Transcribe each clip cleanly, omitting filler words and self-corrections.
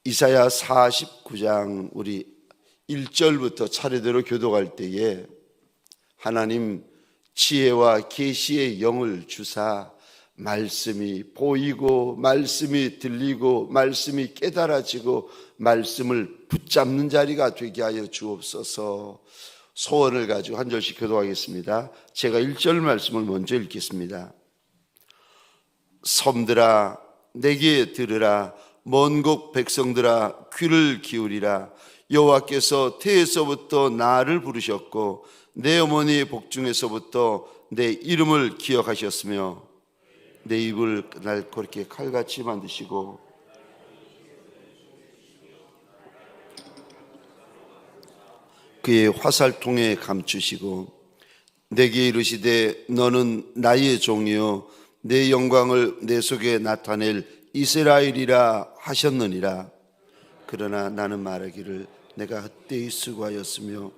이사야 49장 우리 1절부터 차례대로 교독할 때에 하나님 지혜와 계시의 영을 주사 말씀이 보이고 말씀이 들리고 말씀이 깨달아지고 말씀을 붙잡는 자리가 되게 하여 주옵소서. 소원을 가지고 한 절씩 교독하겠습니다. 제가 1절 말씀을 먼저 읽겠습니다. 섬들아 내게 들으라, 먼 곳 백성들아 귀를 기울이라. 여호와께서 태에서부터 나를 부르셨고 내 어머니의 복중에서부터 내 이름을 기억하셨으며 내 입을 날 그렇게 칼같이 만드시고 그의 화살통에 감추시고 내게 이르시되 너는 나의 종이요 내 영광을 내 속에 나타낼 이스라엘이라 하셨느니라. 그러나 나는 말하기를 내가 헛되이 수고하였으며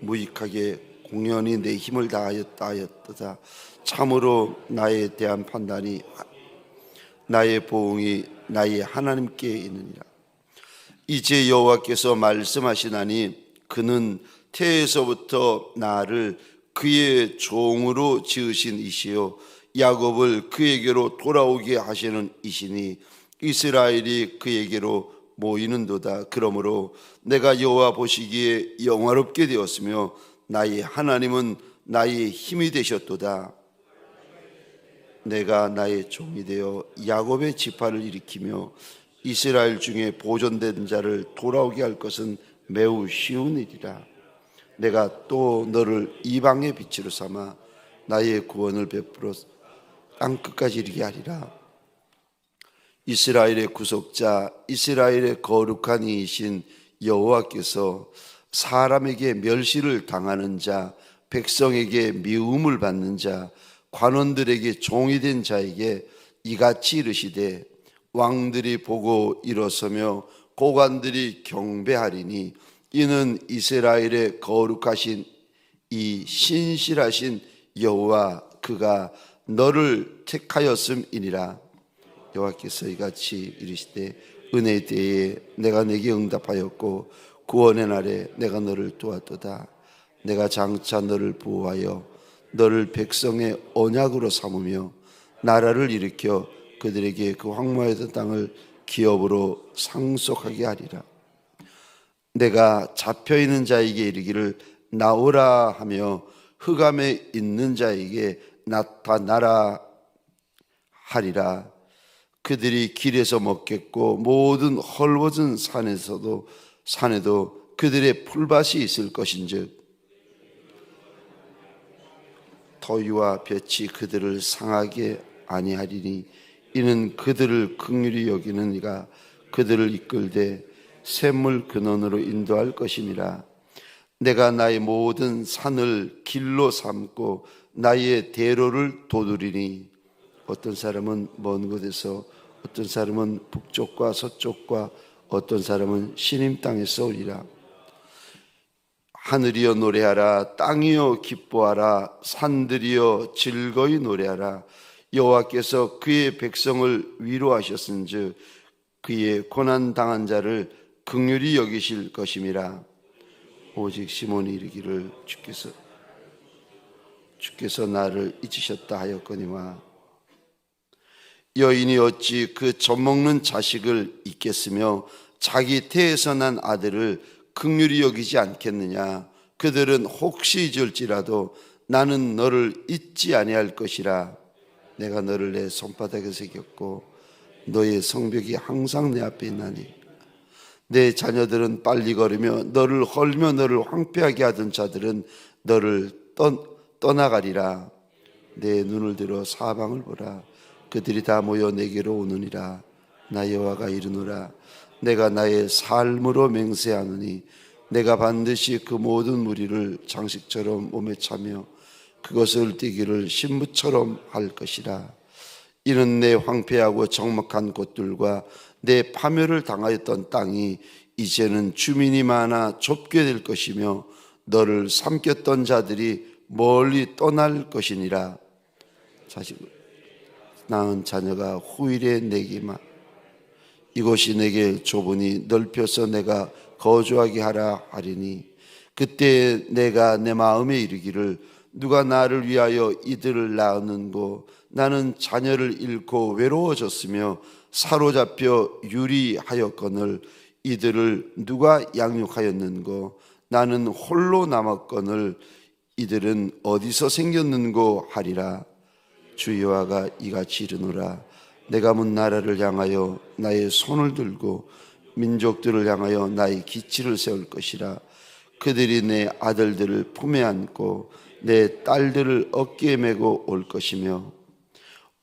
무익하게 공연히 내 힘을 다하였다 하였도다. 참으로 나에 대한 판단이 나의 보응이 나의 하나님께 있느니라. 이제 여호와께서 말씀하시나니 그는 태에서부터 나를 그의 종으로 지으신 이시요 야곱을 그에게로 돌아오게 하시는 이시니 이스라엘이 그에게로 모이는도다. 그러므로 내가 여호와 보시기에 영화롭게 되었으며 나의 하나님은 나의 힘이 되셨도다. 내가 나의 종이 되어 야곱의 지파를 일으키며 이스라엘 중에 보존된 자를 돌아오게 할 것은 매우 쉬운 일이라. 내가 또 너를 이방의 빛으로 삼아 나의 구원을 베풀어 땅끝까지 이르게 하리라. 이스라엘의 구속자, 이스라엘의 거룩한 이이신 여호와께서 사람에게 멸시를 당하는 자, 백성에게 미움을 받는 자, 관원들에게 종이 된 자에게 이같이 이르시되 왕들이 보고 일어서며 고관들이 경배하리니 이는 이스라엘의 거룩하신 이 신실하신 여호와 그가 너를 택하였음이니라. 여호와께서 이같이 이르시되 은혜에 대해 내가 내게 응답하였고 구원의 날에 내가 너를 도왔도다. 내가 장차 너를 보호하여 너를 백성의 언약으로 삼으며 나라를 일으켜 그들에게 그 황무하였던 땅을 기업으로 상속하게 하리라. 내가 잡혀있는 자에게 이르기를 나오라 하며 흑암에 있는 자에게 나타나라 하리라. 그들이 길에서 먹겠고 모든 헐벗은 산에도 그들의 풀밭이 있을 것인즉 더위와 볕이 그들을 상하게 아니하리니 이는 그들을 긍휼히 여기는 이가 그들을 이끌되 샘물 근원으로 인도할 것임이라. 내가 나의 모든 산을 길로 삼고 나의 대로를 도두리니 어떤 사람은 먼 곳에서 어떤 사람은 북쪽과 서쪽과 어떤 사람은 시님 땅에서 오리라. 하늘이여 노래하라, 땅이여 기뻐하라, 산들이여 즐거이 노래하라. 여호와께서 그의 백성을 위로하셨은즉 그의 고난 당한 자를 긍휼히 여기실 것임이라. 오직 시몬이 이르기를 주께서 나를 잊으셨다 하였거니와 여인이 어찌 그 젖먹는 자식을 잊겠으며 자기 태에서 난 아들을 긍휼히 여기지 않겠느냐. 그들은 혹시 잊을지라도 나는 너를 잊지 아니할 것이라. 내가 너를 내 손바닥에 새겼고 너의 성벽이 항상 내 앞에 있나니 내 자녀들은 빨리 걸으며 너를 헐며 너를 황폐하게 하던 자들은 너를 떠나가리라. 내 눈을 들어 사방을 보라. 그들이 다 모여 내게로 오느니라. 나 여호와가 이르노라. 내가 나의 삶으로 맹세하노니 내가 반드시 그 모든 무리를 장식처럼 몸에 차며 그것을 띠기를 신부처럼 할 것이라. 이는 내 황폐하고 적막한 곳들과 내 파멸을 당하였던 땅이 이제는 주민이 많아 좁게 될 것이며 너를 삼켰던 자들이 멀리 떠날 것이니라. 자식을 낳은 자녀가 후일에 내기만 이곳이 내게 좁으니 넓혀서 내가 거주하게 하라 하리니 그때 내가 내 마음에 이르기를 누가 나를 위하여 이들을 낳았는고 나는 자녀를 잃고 외로워졌으며 사로잡혀 유리하였거늘 이들을 누가 양육하였는고 나는 홀로 남았거늘 이들은 어디서 생겼는고 하리라. 주 여호와가 이같이 이르노라. 내가 문 나라를 향하여 나의 손을 들고 민족들을 향하여 나의 기치를 세울 것이라. 그들이 내 아들들을 품에 안고 내 딸들을 어깨에 메고 올 것이며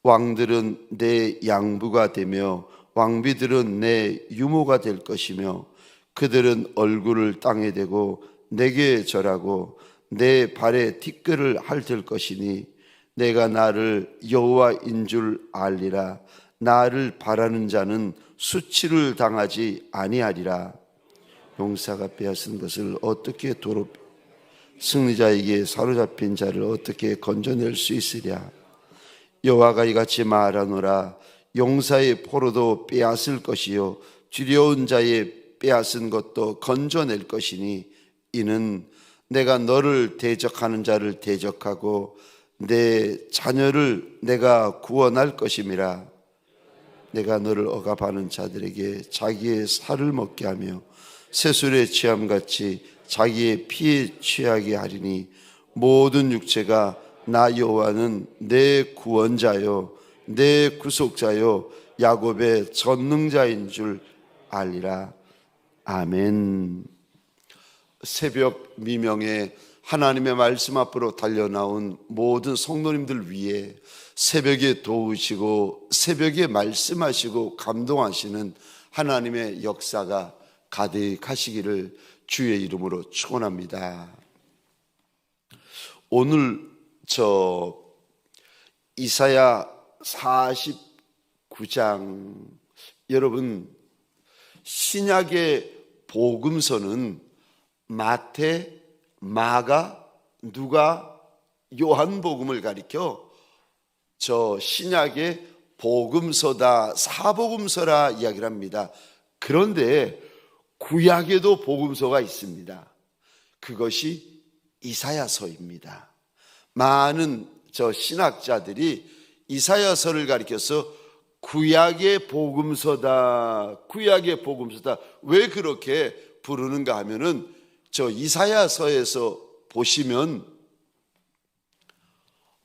왕들은 내 양부가 되며 왕비들은 내 유모가 될 것이며 그들은 얼굴을 땅에 대고 내게 절하고 내 발에 티끌을 핥을 것이니 내가 나를 여호와인 줄 알리라. 나를 바라는 자는 수치를 당하지 아니하리라. 용사가 빼앗은 것을 어떻게 승리자에게 사로잡힌 자를 어떻게 건져낼 수 있으랴. 여호와가 이같이 말하노라. 용사의 포로도 빼앗을 것이요 두려운 자의 빼앗은 것도 건져낼 것이니 이는 내가 너를 대적하는 자를 대적하고 내 자녀를 내가 구원할 것임이라. 내가 너를 억압하는 자들에게 자기의 살을 먹게 하며 새술의 취함같이 자기의 피에 취하게 하리니 모든 육체가 나 여호와는 내 구원자요 내 구속자요 야곱의 전능자인 줄 알리라. 아멘. 새벽 미명에 하나님의 말씀 앞으로 달려나온 모든 성도님들 위해 새벽에 도우시고 새벽에 말씀하시고 감동하시는 하나님의 역사가 가득하시기를 주의 이름으로 축원합니다. 오늘 이사야 49장, 여러분 신약의 복음서는 마태, 마가, 누가, 요한복음을 가리켜 신약의 복음서다, 사복음서라 이야기를 합니다. 그런데 구약에도 복음서가 있습니다. 그것이 이사야서입니다. 많은 신학자들이 이사야서를 가리켜서 구약의 복음서다, 구약의 복음서다. 왜 그렇게 부르는가 하면은 이사야서에서 보시면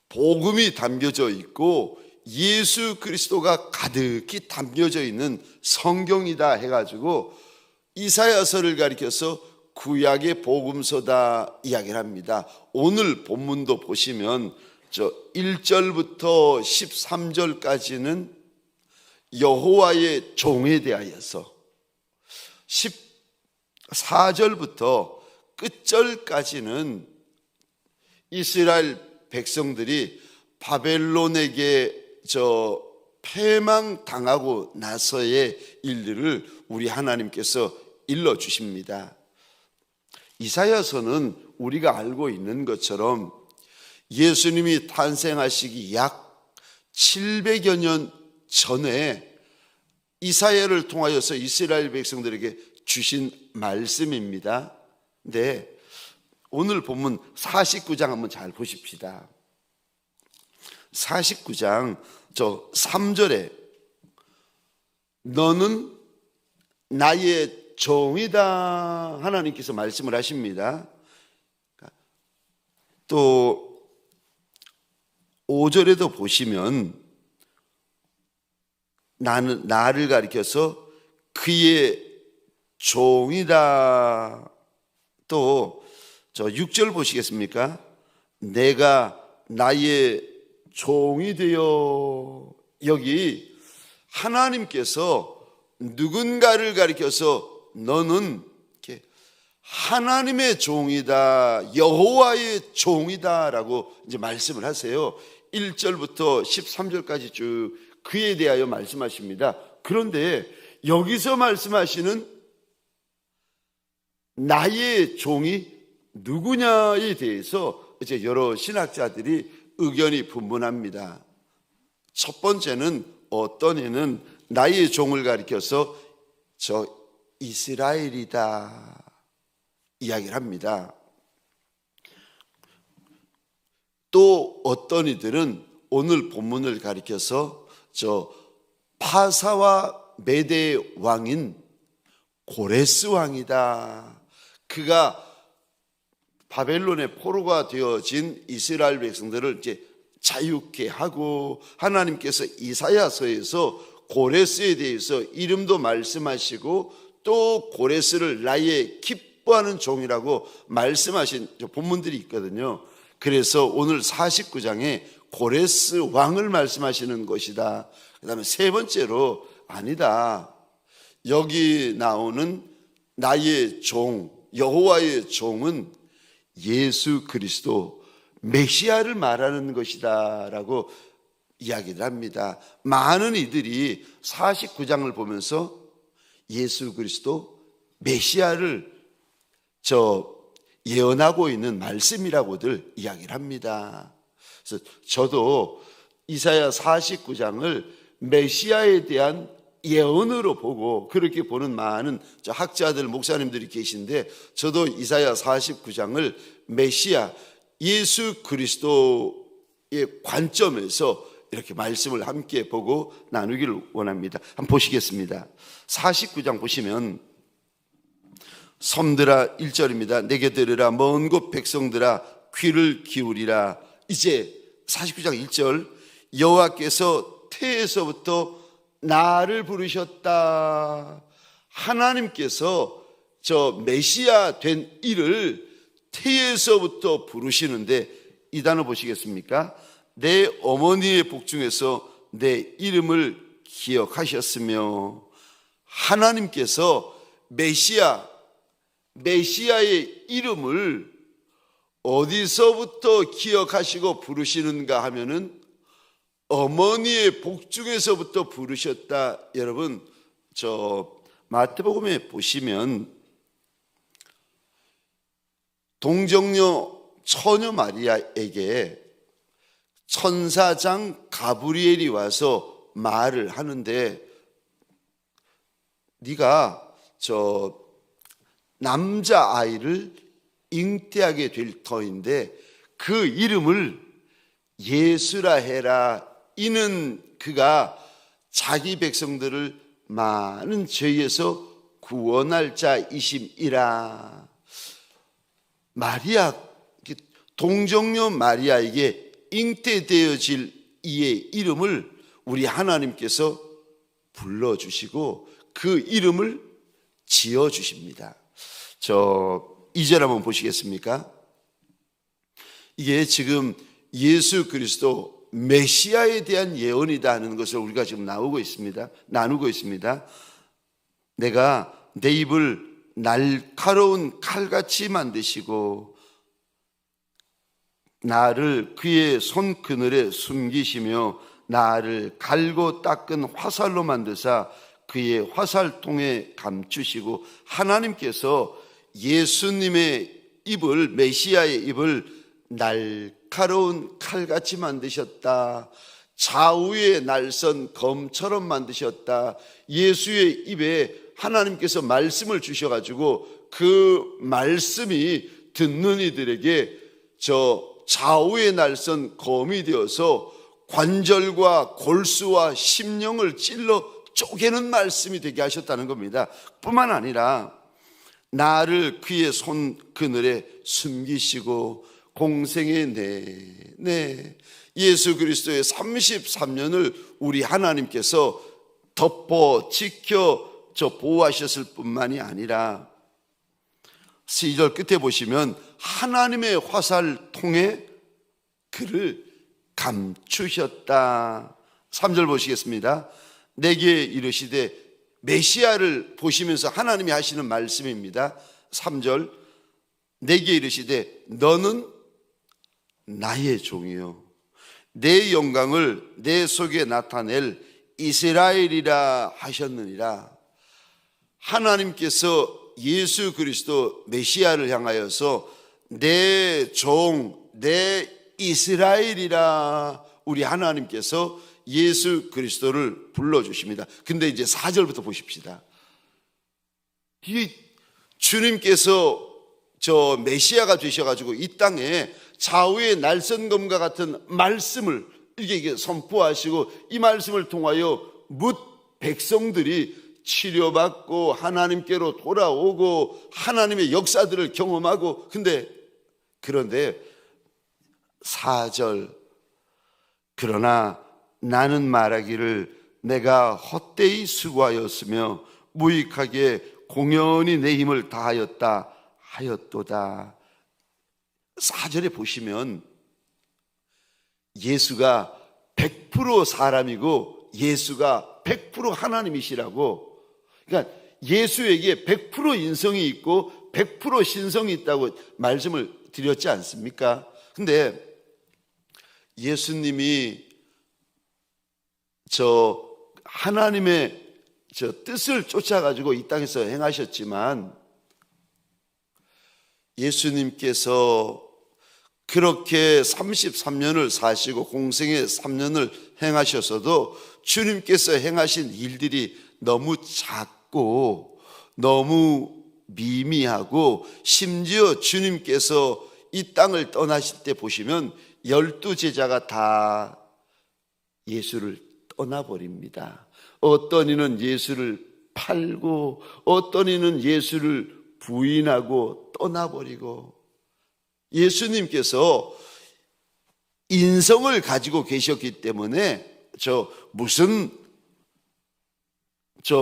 복음이 담겨져 있고 예수 그리스도가 가득히 담겨져 있는 성경이다 해가지고 이사야서를 가리켜서 구약의 복음서다 이야기를 합니다. 오늘 본문도 보시면 1절부터 13절까지는 여호와의 종에 대하여서 14절부터 끝절까지는 이스라엘 백성들이 바벨론에게 패망당하고 나서의 일들을 우리 하나님께서 일러주십니다. 이사야서는 우리가 알고 있는 것처럼 예수님이 탄생하시기 약 700여 년 전에 이사야를 통하여서 이스라엘 백성들에게 주신 말씀입니다. 네, 오늘 본문 49장 한번 잘 보십시다. 49장 3절에 너는 나의 종이다 하나님께서 말씀을 하십니다. 또 5절에도 보시면 나를 가리켜서 그의 종이다. 또 6절 보시겠습니까? 내가 나의 종이 되어. 여기 하나님께서 누군가를 가리켜서 너는 하나님의 종이다, 여호와의 종이다 라고 이제 말씀을 하세요. 1절부터 13절까지 쭉 그에 대하여 말씀하십니다. 그런데 여기서 말씀하시는 나의 종이 누구냐에 대해서 이제 여러 신학자들이 의견이 분분합니다. 첫 번째는 어떤 이는 나의 종을 가리켜서 저 이스라엘이다 이야기를 합니다. 또 어떤 이들은 오늘 본문을 가리켜서 저 파사와 메대의 왕인 고레스 왕이다. 그가 바벨론의 포로가 되어진 이스라엘 백성들을 이제 자유케 하고, 하나님께서 이사야서에서 고레스에 대해서 이름도 말씀하시고 또 고레스를 나의 기뻐하는 종이라고 말씀하신 본문들이 있거든요. 그래서 오늘 49장에 고레스 왕을 말씀하시는 것이다. 그 다음에 세 번째로 아니다, 여기 나오는 나의 종 여호와의 종은 예수 그리스도 메시아를 말하는 것이다 라고 이야기를 합니다. 많은 이들이 49장을 보면서 예수 그리스도 메시아를 예언하고 있는 말씀이라고들 이야기를 합니다. 그래서 저도 이사야 49장을 메시아에 대한 예언으로 보고 그렇게 보는 많은 학자들, 목사님들이 계신데, 저도 이사야 49장을 메시아 예수 그리스도의 관점에서 이렇게 말씀을 함께 보고 나누기를 원합니다. 한번 보시겠습니다. 49장 보시면 섬들아 1절입니다. 내게 들으라, 먼 곳 백성들아 귀를 기울이라. 이제 49장 1절, 여호와께서 태에서부터 나를 부르셨다. 하나님께서 저 메시아 된 이를 태에서부터 부르시는데, 이 단어 보시겠습니까? 내 어머니의 복중에서 내 이름을 기억하셨으며. 하나님께서 메시아의 이름을 어디서부터 기억하시고 부르시는가 하면은 어머니의 복중에서부터 부르셨다. 여러분, 저 마태복음에 보시면 동정녀 처녀 마리아에게 천사장 가브리엘이 와서 말을 하는데, 네가 저 남자아이를 잉태하게 될 터인데 그 이름을 예수라 해라. 이는 그가 자기 백성들을 많은 죄에서 구원할 자이심이라. 마리아, 동정녀 마리아에게 잉태되어질 이의 이름을 우리 하나님께서 불러주시고 그 이름을 지어주십니다. 저 2절 한번 보시겠습니까? 이게 지금 예수 그리스도 메시아에 대한 예언이다 하는 것을 우리가 지금 나누고 있습니다. 내가 내 입을 날카로운 칼같이 만드시고 나를 그의 손 그늘에 숨기시며 나를 갈고 닦은 화살로 만드사 그의 화살통에 감추시고, 하나님께서 예수님의 입을, 메시아의 입을 날카로운 칼같이 만드셨다. 좌우의 날선 검처럼 만드셨다. 예수의 입에 하나님께서 말씀을 주셔가지고 그 말씀이 듣는 이들에게 저 좌우의 날선 검이 되어서 관절과 골수와 심령을 찔러 쪼개는 말씀이 되게 하셨다는 겁니다. 뿐만 아니라 나를 그의 손 그늘에 숨기시고 공생의 내내 예수 그리스도의 33년을 우리 하나님께서 덮어 지켜 보호하셨을 뿐만이 아니라 2절 끝에 보시면 하나님의 화살통에 그를 감추셨다. 3절 보시겠습니다. 내게 이르시되, 메시아를 보시면서 하나님이 하시는 말씀입니다. 3절, 내게 이르시되 너는 나의 종이요 내 영광을 내 속에 나타낼 이스라엘이라 하셨느니라. 하나님께서 예수 그리스도 메시아를 향하여서 내 종, 내 이스라엘이라 우리 하나님께서 예수 그리스도를 불러주십니다. 근데 이제 4절부터 보십시다. 이 주님께서 저 메시아가 되셔가지고 이 땅에 좌우의 날선검과 같은 말씀을 이렇게 선포하시고 이 말씀을 통하여 뭇 백성들이 치료받고 하나님께로 돌아오고 하나님의 역사들을 경험하고 그런데 4절 그러나 나는 말하기를 내가 헛되이 수고하였으며 무익하게 공연히 내 힘을 다하였다 하였도다. 4절에 보시면 예수가 100% 사람이고 예수가 100% 하나님이시라고, 그러니까 예수에게 100% 인성이 있고 100% 신성이 있다고 말씀을 드렸지 않습니까? 근데 예수님이 저 하나님의 저 뜻을 쫓아가지고 이 땅에서 행하셨지만 예수님께서 그렇게 33년을 사시고 공생의 3년을 행하셨어도 주님께서 행하신 일들이 너무 작고 너무 미미하고, 심지어 주님께서 이 땅을 떠나실 때 보시면 12제자가 다 예수를 떠나버립니다. 어떤 이는 예수를 팔고 어떤 이는 예수를 부인하고 떠나버리고, 예수님께서 인성을 가지고 계셨기 때문에 무슨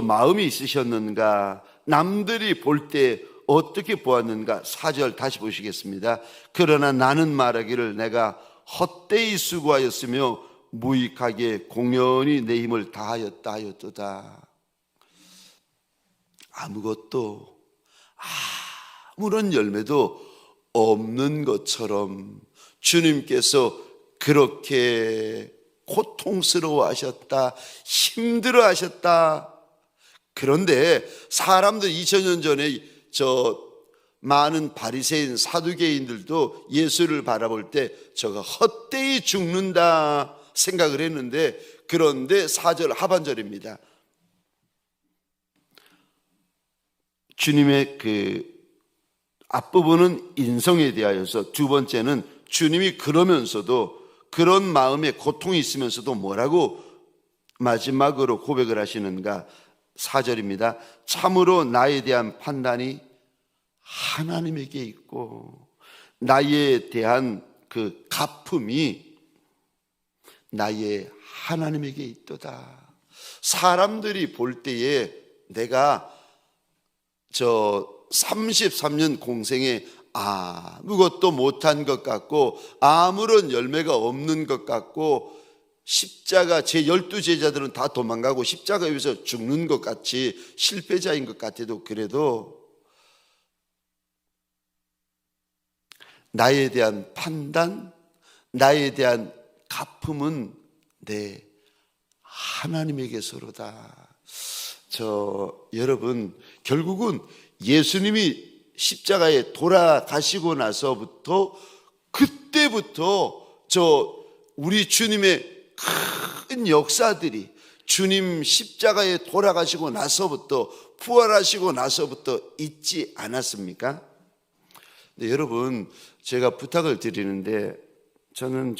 마음이 있으셨는가, 남들이 볼 때 어떻게 보았는가. 4절 다시 보시겠습니다. 그러나 나는 말하기를 내가 헛되이 수고하였으며 무익하게 공연히 내 힘을 다하였다 하였도다. 아무것도 아무런 열매도 없는 것처럼 주님께서 그렇게 고통스러워 하셨다, 힘들어 하셨다. 그런데 사람들 2000년 전에 많은 바리새인 사두개인들도 예수를 바라볼 때 저가 헛되이 죽는다 생각을 했는데, 그런데 4절 하반절입니다. 주님의 앞부분은 인성에 대하여서, 두 번째는 주님이 그러면서도 그런 마음에 고통이 있으면서도 뭐라고 마지막으로 고백을 하시는가. 4절입니다. 참으로 나에 대한 판단이 하나님에게 있고 나에 대한 그 갚음이 나의 하나님에게 있도다. 사람들이 볼 때에 내가 33년 공생에 아무것도 못한 것 같고 아무런 열매가 없는 것 같고, 십자가 제 12제자들은 다 도망가고 십자가 위에서 죽는 것 같이 실패자인 것 같아도, 그래도 나에 대한 판단, 나에 대한 갚음은 내 하나님에게서로다. 여러분, 결국은 예수님이 십자가에 돌아가시고 나서부터, 그때부터 우리 주님의 큰 역사들이, 주님 십자가에 돌아가시고 나서부터, 부활하시고 나서부터 있지 않았습니까? 근데 여러분, 제가 부탁을 드리는데, 저는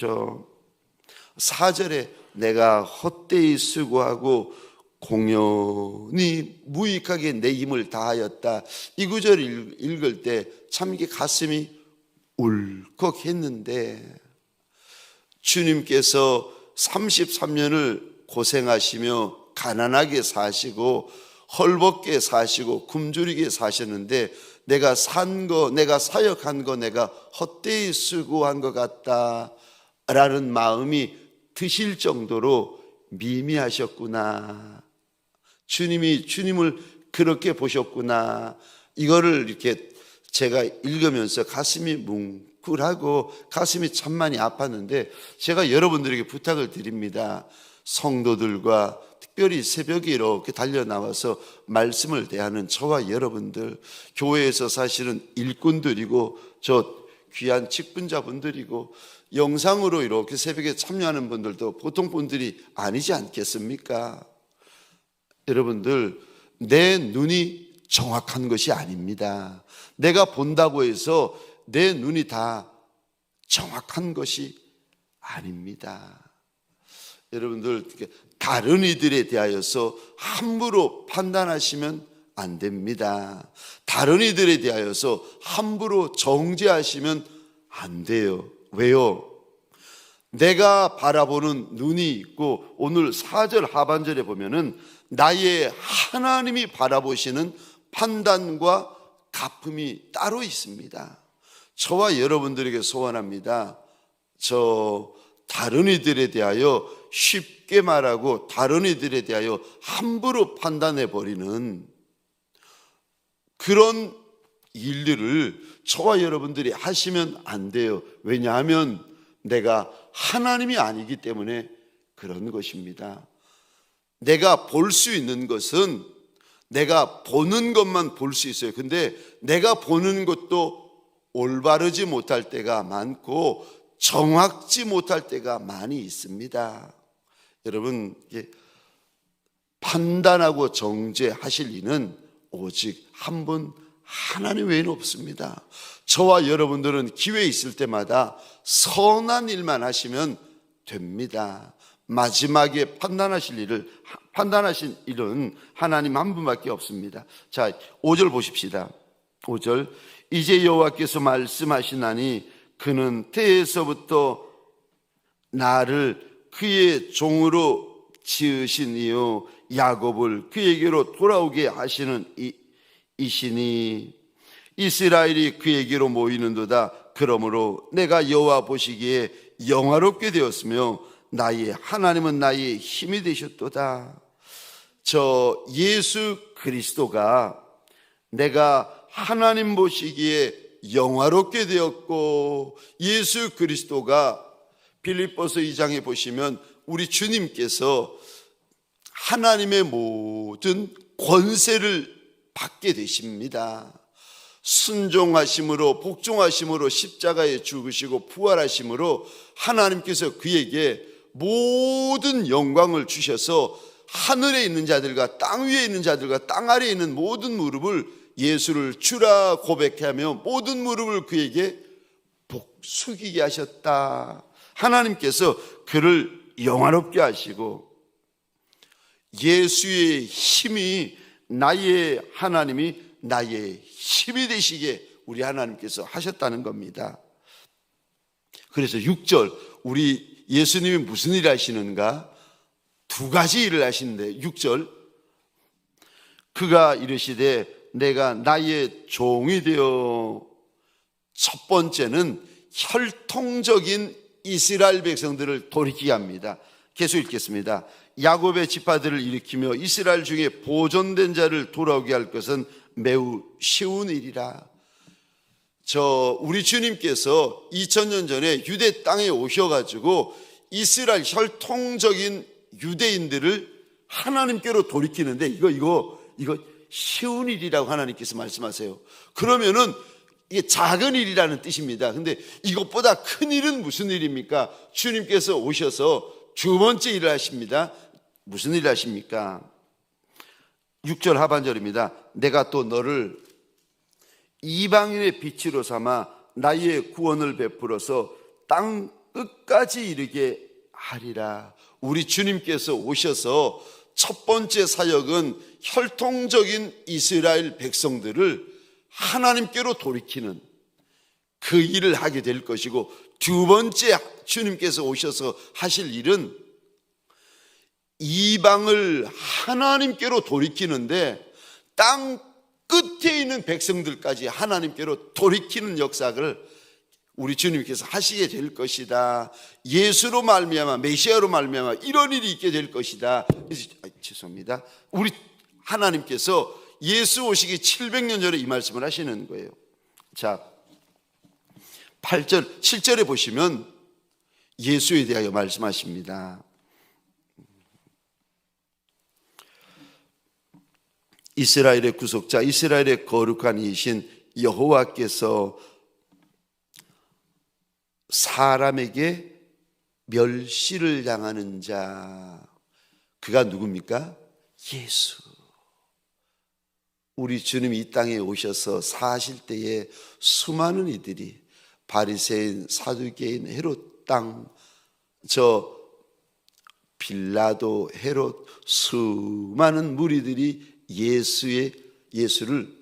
4절에 내가 헛되이 수고하고 공연히 무익하게 내 힘을 다하였다, 이 구절을 읽을 때 참 이게 가슴이 울컥했는데, 주님께서 33년을 고생하시며 가난하게 사시고 헐벗게 사시고 굶주리게 사셨는데, 내가 산 거, 내가 사역한 거 내가 헛되이 수고한 것 같다 라는 마음이 드실 정도로 미미하셨구나, 주님을 그렇게 보셨구나, 이거를 이렇게 제가 읽으면서 가슴이 뭉클하고 가슴이 참 많이 아팠는데, 제가 여러분들에게 부탁을 드립니다. 성도들과 특별히 새벽에 이렇게 달려나와서 말씀을 대하는 저와 여러분들, 교회에서 사실은 일꾼들이고 저 귀한 직분자분들이고 영상으로 이렇게 새벽에 참여하는 분들도 보통 분들이 아니지 않겠습니까? 여러분들, 내 눈이 정확한 것이 아닙니다. 내가 본다고 해서 내 눈이 다 정확한 것이 아닙니다. 여러분들, 다른 이들에 대하여서 함부로 판단하시면 안 됩니다. 다른 이들에 대하여서 함부로 정죄하시면 안 돼요. 왜요? 내가 바라보는 눈이 있고, 오늘 4절 하반절에 보면은 나의 하나님이 바라보시는 판단과 갚음이 따로 있습니다. 저와 여러분들에게 소원합니다. 저 다른 이들에 대하여 쉽게 말하고 다른 이들에 대하여 함부로 판단해 버리는 그런 일들을 저와 여러분들이 하시면 안 돼요. 왜냐하면 내가 하나님이 아니기 때문에 그런 것입니다. 내가 볼 수 있는 것은 내가 보는 것만 볼 수 있어요. 근데 내가 보는 것도 올바르지 못할 때가 많고 정확지 못할 때가 많이 있습니다. 여러분, 판단하고 정죄하실 이는 오직 한 분 하나님 외에는 없습니다. 저와 여러분들은 기회 있을 때마다 선한 일만 하시면 됩니다. 마지막에 판단하신 일은 하나님 한 분밖에 없습니다. 자, 5절 보십시다. 5절, 이제 여호와께서 말씀하시나니 그는 태에서부터 나를 그의 종으로 지으신 이요 야곱을 그에게로 돌아오게 하시는 이시니 이스라엘이 그에게로 모이는도다. 그러므로 내가 여호와 보시기에 영화롭게 되었으며 나의 하나님은 나의 힘이 되셨도다. 저 예수 그리스도가 내가 하나님 보시기에 영화롭게 되었고, 예수 그리스도가 빌립보서 2장에 보시면 우리 주님께서 하나님의 모든 권세를 받게 되십니다. 순종하심으로 복종하심으로 십자가에 죽으시고 부활하심으로 하나님께서 그에게 모든 영광을 주셔서 하늘에 있는 자들과 땅 위에 있는 자들과 땅 아래에 있는 모든 무릎을 예수를 주라 고백하며 모든 무릎을 그에게 숙이게 하셨다. 하나님께서 그를 영화롭게 하시고 예수의 힘이 나의 하나님이 나의 힘이 되시게 우리 하나님께서 하셨다는 겁니다. 그래서 6절, 우리 예수님이 무슨 일을 하시는가? 두 가지 일을 하시는데 6절, 그가 이르시되 내가 나의 종이 되어, 첫 번째는 혈통적인 이스라엘 백성들을 돌이키게 합니다. 계속 읽겠습니다. 야곱의 지파들을 일으키며 이스라엘 중에 보존된 자를 돌아오게 할 것은 매우 쉬운 일이라. 우리 주님께서 2000년 전에 유대 땅에 오셔가지고 이스라엘 혈통적인 유대인들을 하나님께로 돌이키는데 이거 쉬운 일이라고 하나님께서 말씀하세요. 그러면은 이게 작은 일이라는 뜻입니다. 근데 이것보다 큰 일은 무슨 일입니까? 주님께서 오셔서 두 번째 일을 하십니다. 무슨 일을 하십니까? 6절 하반절입니다. 내가 또 너를 이방인의 빛으로 삼아 나의 구원을 베풀어서 땅 끝까지 이르게 하리라. 우리 주님께서 오셔서 첫 번째 사역은 혈통적인 이스라엘 백성들을 하나님께로 돌이키는 그 일을 하게 될 것이고, 두 번째 주님께서 오셔서 하실 일은 이방을 하나님께로 돌이키는데 땅 끝에 있는 백성들까지 하나님께로 돌이키는 역사를 우리 주님께서 하시게 될 것이다. 예수로 말미암아, 메시아로 말미암아 이런 일이 있게 될 것이다. 죄송합니다. 우리 하나님께서 예수 오시기 700년 전에 이 말씀을 하시는 거예요. 자, 8절, 7절에 보시면 예수에 대하여 말씀하십니다. 이스라엘의 구속자, 이스라엘의 거룩한 이신 여호와께서 사람에게 멸시를 당하는 자, 그가 누굽니까? 예수. 우리 주님이 이 땅에 오셔서 사실 때에 수많은 이들이 바리새인, 사두개인, 헤롯 땅, 저 빌라도, 헤롯, 수많은 무리들이 예수를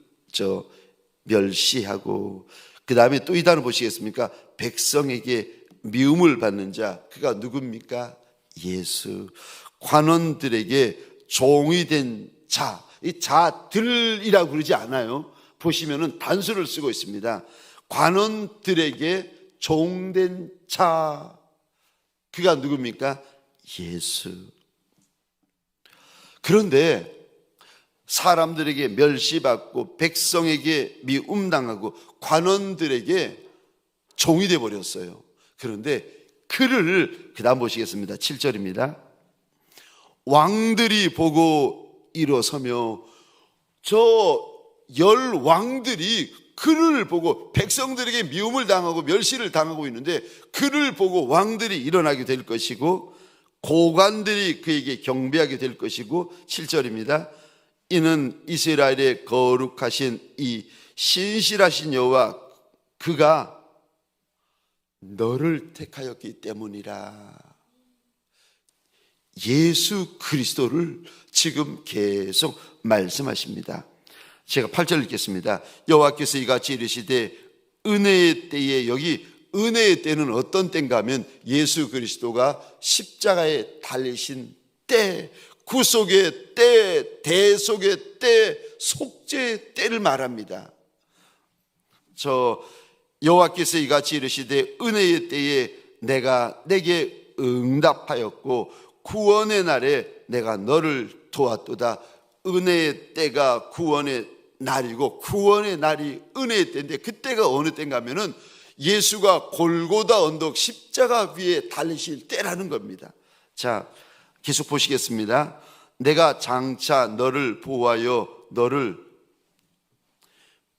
멸시하고, 그 다음에 또 이 단어 보시겠습니까? 백성에게 미움을 받는 자, 그가 누굽니까? 예수. 관원들에게 종이 된 자, 이 자들이라고 그러지 않아요. 보시면은 단수를 쓰고 있습니다. 관원들에게 종된 자, 그가 누굽니까? 예수. 그런데 사람들에게 멸시받고 백성에게 미움당하고 관원들에게 종이 되어 버렸어요. 그런데 그를, 그 다음 보시겠습니다. 7절입니다. 왕들이 보고 일어서며, 저 10왕들이 그를 보고, 백성들에게 미움을 당하고 멸시를 당하고 있는데 그를 보고 왕들이 일어나게 될 것이고 고관들이 그에게 경배하게 될 것이고, 7절입니다. 이는 이스라엘의 거룩하신 이 신실하신 여호와 그가 너를 택하였기 때문이라. 예수 그리스도를 지금 계속 말씀하십니다. 제가 8절 읽겠습니다. 여호와께서 이같이 이르시되 은혜의 때에, 여기 은혜의 때는 어떤 때인가 하면 예수 그리스도가 십자가에 달리신 때, 구속의 때, 대속의 때, 속죄의 때를 말합니다. 여호와께서 이같이 이르시되 은혜의 때에 내가 내게 응답하였고 구원의 날에 내가 너를 도왔도다. 은혜의 때가 구원의 날이고 구원의 날이 은혜의 때인데, 그때가 어느 때인가 하면은 예수가 골고다 언덕 십자가 위에 달리실 때라는 겁니다. 자, 계속 보시겠습니다. 내가 장차 너를 보호하여 너를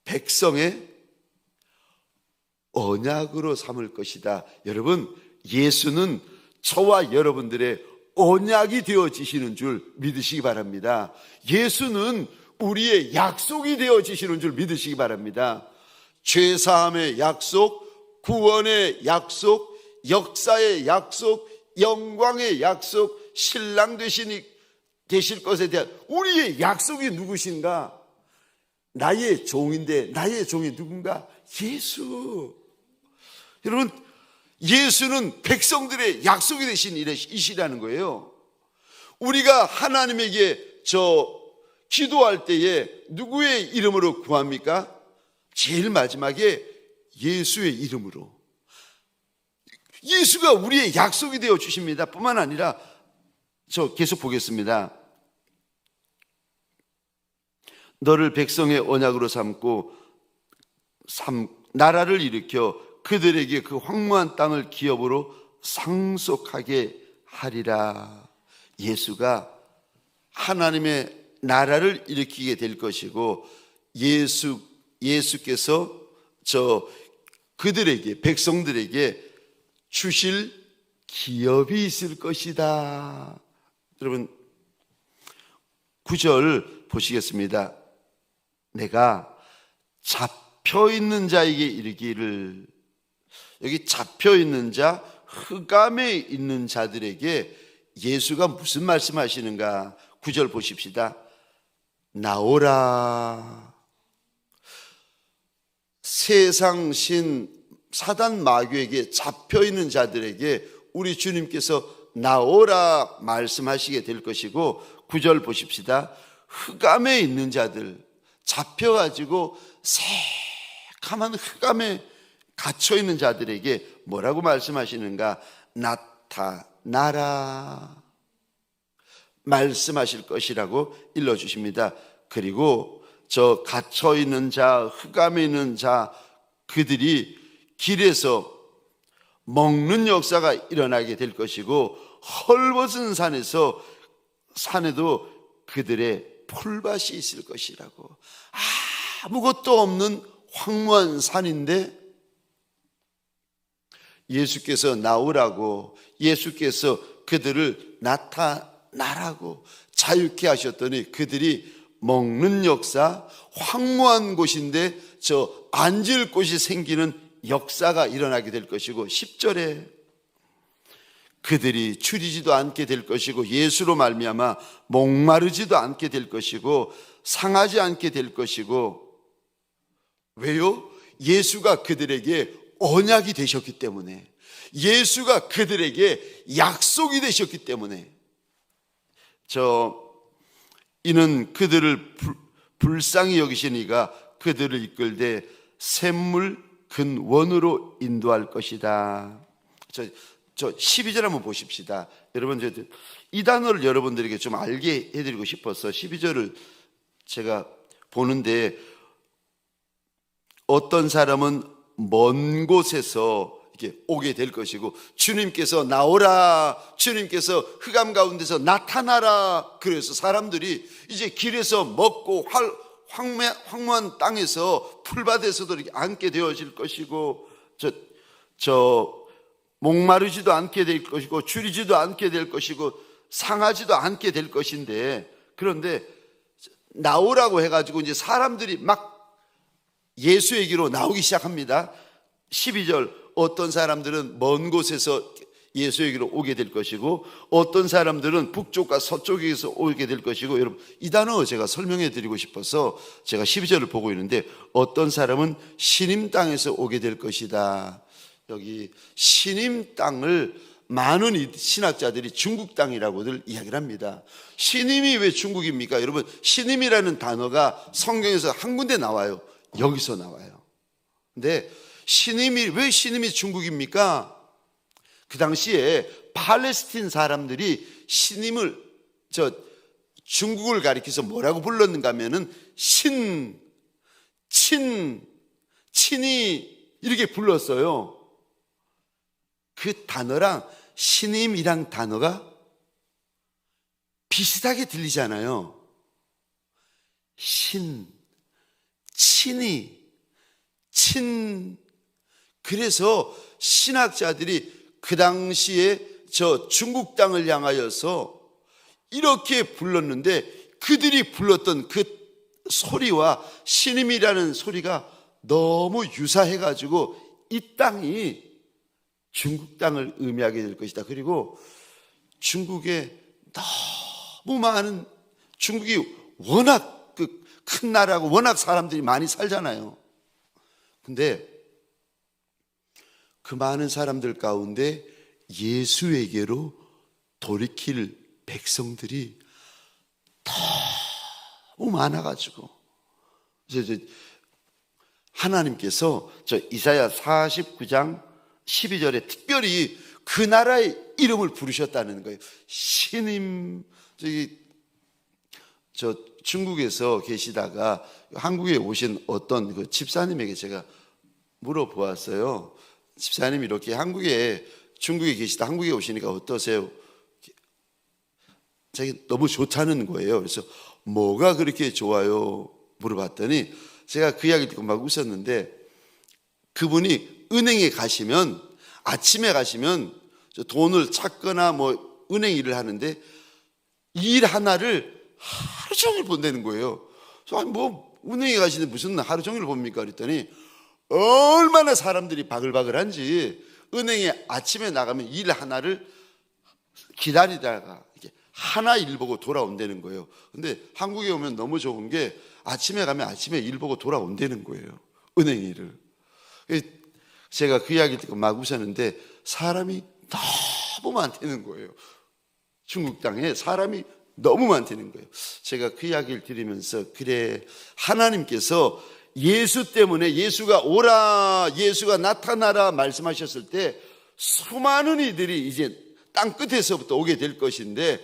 백성의 언약으로 삼을 것이다. 여러분, 예수는 저와 여러분들의 언약이 되어지시는 줄 믿으시기 바랍니다. 예수는 우리의 약속이 되어지시는 줄 믿으시기 바랍니다. 죄사함의 약속, 구원의 약속, 역사의 약속, 영광의 약속, 신랑 되실 것에 대한 우리의 약속이 누구신가? 나의 종인데 나의 종이 누군가? 예수. 여러분, 예수는 백성들의 약속이 되신 이시라는 거예요. 우리가 하나님에게 기도할 때에 누구의 이름으로 구합니까? 제일 마지막에 예수의 이름으로. 예수가 우리의 약속이 되어 주십니다. 뿐만 아니라 계속 보겠습니다. 너를 백성의 언약으로 삼고 나라를 일으켜 그들에게 그 황무한 땅을 기업으로 상속하게 하리라. 예수가 하나님의 나라를 일으키게 될 것이고, 예수께서 그들에게, 백성들에게 주실 기업이 있을 것이다. 여러분, 9절 보시겠습니다. 내가 잡혀있는 자에게 이르기를. 여기 잡혀있는 자, 흑암에 있는 자들에게 예수가 무슨 말씀하시는가? 9절 보십시다. 나오라. 세상 신 사단 마귀에게 잡혀있는 자들에게 우리 주님께서 나오라 말씀하시게 될 것이고, 9절 보십시다. 흑암에 있는 자들, 잡혀가지고 새카만 흑암에 갇혀있는 자들에게 뭐라고 말씀하시는가? 나타나라 말씀하실 것이라고 일러주십니다. 그리고 갇혀있는 자, 흑암에 있는 자, 그들이 길에서 먹는 역사가 일어나게 될 것이고, 헐벗은 산에도 그들의 풀밭이 있을 것이라고. 아무것도 없는 황무한 산인데 예수께서 나오라고, 예수께서 그들을 나타나라고 자유케 하셨더니 그들이 먹는 역사, 황무한 곳인데 저 앉을 곳이 생기는 역사가 일어나게 될 것이고, 10절에 그들이 추리지도 않게 될 것이고 예수로 말미암아 목마르지도 않게 될 것이고 상하지 않게 될 것이고. 왜요? 예수가 그들에게 언약이 되셨기 때문에, 예수가 그들에게 약속이 되셨기 때문에. 이는 그들을 불쌍히 여기시니가 그들을 이끌되 샘물 근원으로 인도할 것이다. 저 12절 한번 보십시다. 여러분, 이 단어를 여러분들에게 좀 알게 해드리고 싶어서 12절을 제가 보는데, 어떤 사람은 먼 곳에서 이렇게 오게 될 것이고, 주님께서 나오라, 주님께서 흑암 가운데서 나타나라. 그래서 사람들이 이제 길에서 먹고 황무한 땅에서 풀밭에서도 이렇게 앉게 되어질 것이고, 목마르지도 않게 될 것이고 줄이지도 않게 될 것이고 상하지도 않게 될 것인데, 그런데 나오라고 해가지고 이제 사람들이 막 예수에게로 나오기 시작합니다. 12절, 어떤 사람들은 먼 곳에서 예수에게로 오게 될 것이고 어떤 사람들은 북쪽과 서쪽에서 오게 될 것이고. 여러분, 이 단어 제가 설명해 드리고 싶어서 제가 12절을 보고 있는데, 어떤 사람은 시님 땅에서 오게 될 것이다. 여기 시님 땅을 많은 신학자들이 중국 땅이라고들 이야기를 합니다. 시님이 왜 중국입니까? 여러분, 시님이라는 단어가 성경에서 한 군데 나와요. 여기서 나와요. 근데 왜 시님이 중국입니까? 그 당시에 팔레스틴 사람들이 시님을 중국을 가리켜서 뭐라고 불렀는가 하면은 친이 이렇게 불렀어요. 그 단어랑 신임이란 단어가 비슷하게 들리잖아요. 친이, 그래서 신학자들이 그 당시에 저 중국 땅을 향하여서 이렇게 불렀는데, 그들이 불렀던 그 소리와 신임이라는 소리가 너무 유사해가지고 이 땅이 중국 땅을 의미하게 될 것이다. 그리고 중국에 너무 많은, 중국이 워낙 큰 나라고 워낙 사람들이 많이 살잖아요. 근데 그 많은 사람들 가운데 예수에게로 돌이킬 백성들이 너무 많아가지고, 하나님께서 이사야 49장 12절에 특별히 그 나라의 이름을 부르셨다는 거예요. 신임. 중국에서 계시다가 한국에 오신 어떤 그 집사님에게 제가 물어보았어요. 집사님, 이렇게 중국에 계시다 한국에 오시니까 어떠세요? 자기 너무 좋다는 거예요. 그래서 뭐가 그렇게 좋아요? 물어봤더니 제가 그 이야기를 듣고 막 웃었는데, 그분이 은행에 가시면, 아침에 가시면 돈을 찾거나 뭐 은행 일을 하는데 일 하나를 하루 종일 본다는 거예요. 그래서 뭐 은행에 가시는데 무슨 하루 종일 봅니까? 그랬더니 얼마나 사람들이 바글바글한지 은행에 아침에 나가면 일 하나를 기다리다가 이렇게 하나 일 보고 돌아온다는 거예요. 근데 한국에 오면 너무 좋은 게 아침에 가면 아침에 일 보고 돌아온다는 거예요. 은행 일을. 제가 그 이야기를 듣고 막 웃었는데, 사람이 너무 많다는 거예요. 중국 땅에 사람이 너무 많다는 거예요. 제가 그 이야기를 들으면서, 그래, 하나님께서 예수 때문에, 예수가 오라, 예수가 나타나라 말씀하셨을 때 수많은 이들이 이제 땅 끝에서부터 오게 될 것인데,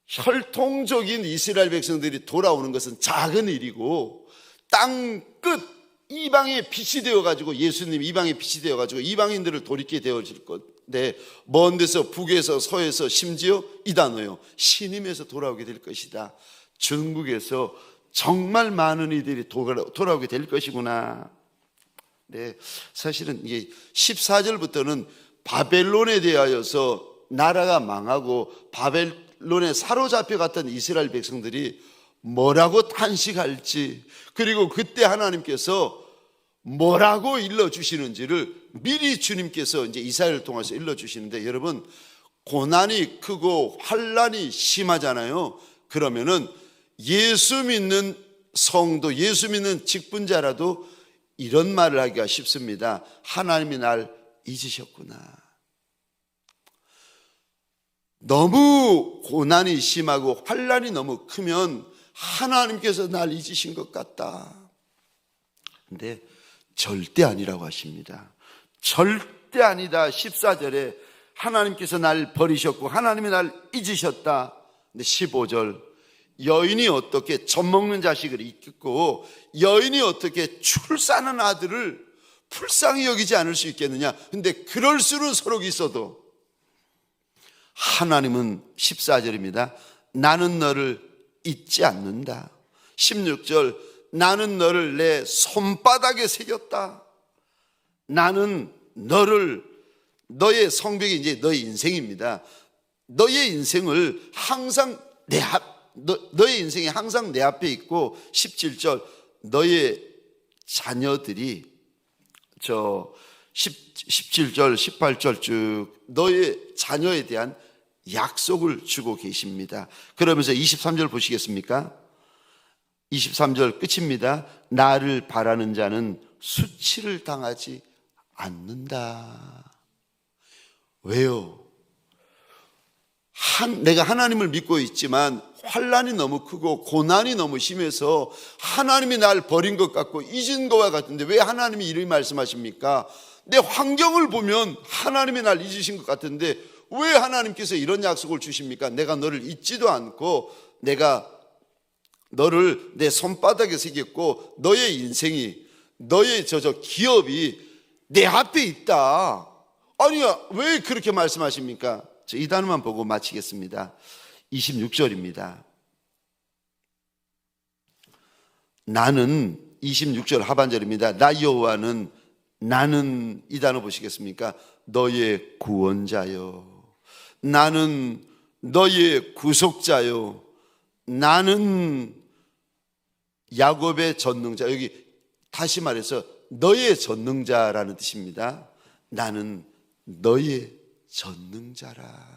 혈통적인 이스라엘 백성들이 돌아오는 것은 작은 일이고, 땅 끝 이방의 빛이 되어가지고, 예수님 이방의 빛이 되어가지고 이방인들을 돌이키게 되어질 건데, 먼 데서 북에서 서에서 심지어 이 단어요, 신임에서 돌아오게 될 것이다. 중국에서 정말 많은 이들이 돌아오게 될 것이구나. 네, 사실은 이게 14절부터는 바벨론에 대하여서 나라가 망하고 바벨론에 사로잡혀 갔던 이스라엘 백성들이 뭐라고 탄식할지, 그리고 그때 하나님께서 뭐라고 일러주시는지를 미리 주님께서 이제 이사야를 통해서 일러주시는데, 여러분, 고난이 크고 환난이 심하잖아요. 그러면은 예수 믿는 성도, 예수 믿는 직분자라도 이런 말을 하기가 쉽습니다. 하나님이 날 잊으셨구나. 너무 고난이 심하고 환난이 너무 크면 하나님께서 날 잊으신 것 같다. 근데 절대 아니라고 하십니다. 절대 아니다. 14절에 하나님께서 날 버리셨고 하나님이 날 잊으셨다. 근데 15절, 여인이 어떻게 젖먹는 자식을 잊고 여인이 어떻게 출산한 아들을 불쌍히 여기지 않을 수 있겠느냐. 근데 그럴 수는 서로 있어도 하나님은 14절입니다. 나는 너를 잊지 않는다. 16절, 나는 너를 내 손바닥에 새겼다. 나는 너를, 너의 성벽이 이제 너의 인생입니다. 너의 인생을 항상 너의 인생이 항상 내 앞에 있고, 17절, 너의 자녀들이 17절 18절 쭉 너의 자녀에 대한 약속을 주고 계십니다. 그러면서 23절 보시겠습니까? 23절 끝입니다. 나를 바라는 자는 수치를 당하지 않는다. 왜요? 내가 하나님을 믿고 있지만 환난이 너무 크고 고난이 너무 심해서 하나님이 날 버린 것 같고 잊은 것과 같은데 왜 하나님이 이렇게 말씀하십니까? 내 환경을 보면 하나님이 날 잊으신 것 같은데 왜 하나님께서 이런 약속을 주십니까? 내가 너를 잊지도 않고 내가 너를 내 손바닥에 새겼고 너의 인생이, 너의 기업이 내 앞에 있다. 아니야, 왜 그렇게 말씀하십니까? 이 단어만 보고 마치겠습니다. 26절입니다. 나는, 26절 하반절입니다. 나 여호와는, 나는, 이 단어 보시겠습니까? 너의 구원자요, 나는 너의 구속자요, 나는 야곱의 전능자. 여기 다시 말해서 너의 전능자라는 뜻입니다. 나는 너의 전능자라.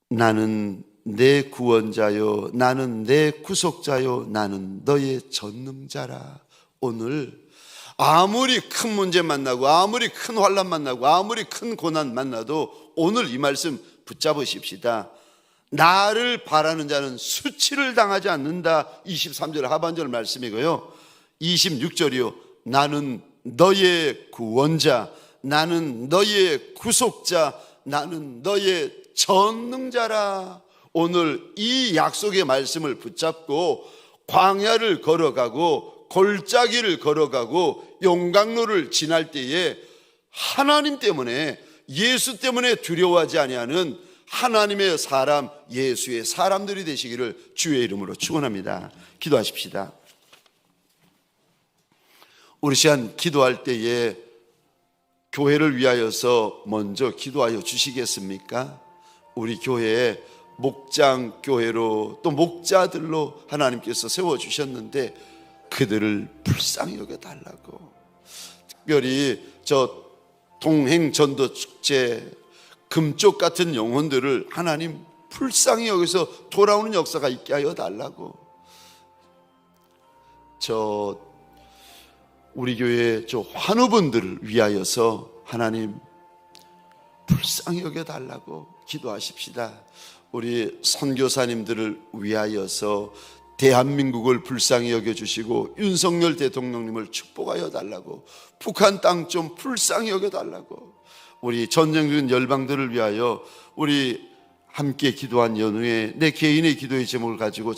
나는 내 구원자요, 나는 내 구속자요, 나는 너의 전능자라. 오늘 아무리 큰 문제 만나고 아무리 큰 환난 만나고 아무리 큰 고난 만나도 오늘 이 말씀 붙잡으십시다. 나를 바라는 자는 수치를 당하지 않는다. 23절 하반절 말씀이고요. 26절이요. 나는 너의 구원자, 나는 너의 구속자, 나는 너의 전능자라. 오늘 이 약속의 말씀을 붙잡고 광야를 걸어가고 골짜기를 걸어가고 용광로를 지날 때에 하나님 때문에, 예수 때문에 두려워하지 아니하는 하나님의 사람, 예수의 사람들이 되시기를 주의 이름으로 축원합니다. 기도하십시다. 우리 시간 기도할 때에 교회를 위하여서 먼저 기도하여 주시겠습니까? 우리 교회에 목장 교회로 또 목자들로 하나님께서 세워주셨는데 그들을 불쌍히 여겨달라고, 특별히 동행 전도 축제 금쪽 같은 영혼들을 하나님 불쌍히 여기서 돌아오는 역사가 있게 하여 달라고, 우리 교회 환우분들을 위하여서 하나님 불쌍히 여겨 달라고 기도하십시다. 우리 선교사님들을 위하여서 대한민국을 불쌍히 여겨주시고 윤석열 대통령님을 축복하여 달라고, 북한 땅 좀 불쌍히 여겨 달라고, 우리 전쟁 중인 열방들을 위하여 우리 함께 기도한 연후에 내 개인의 기도의 제목을 가지고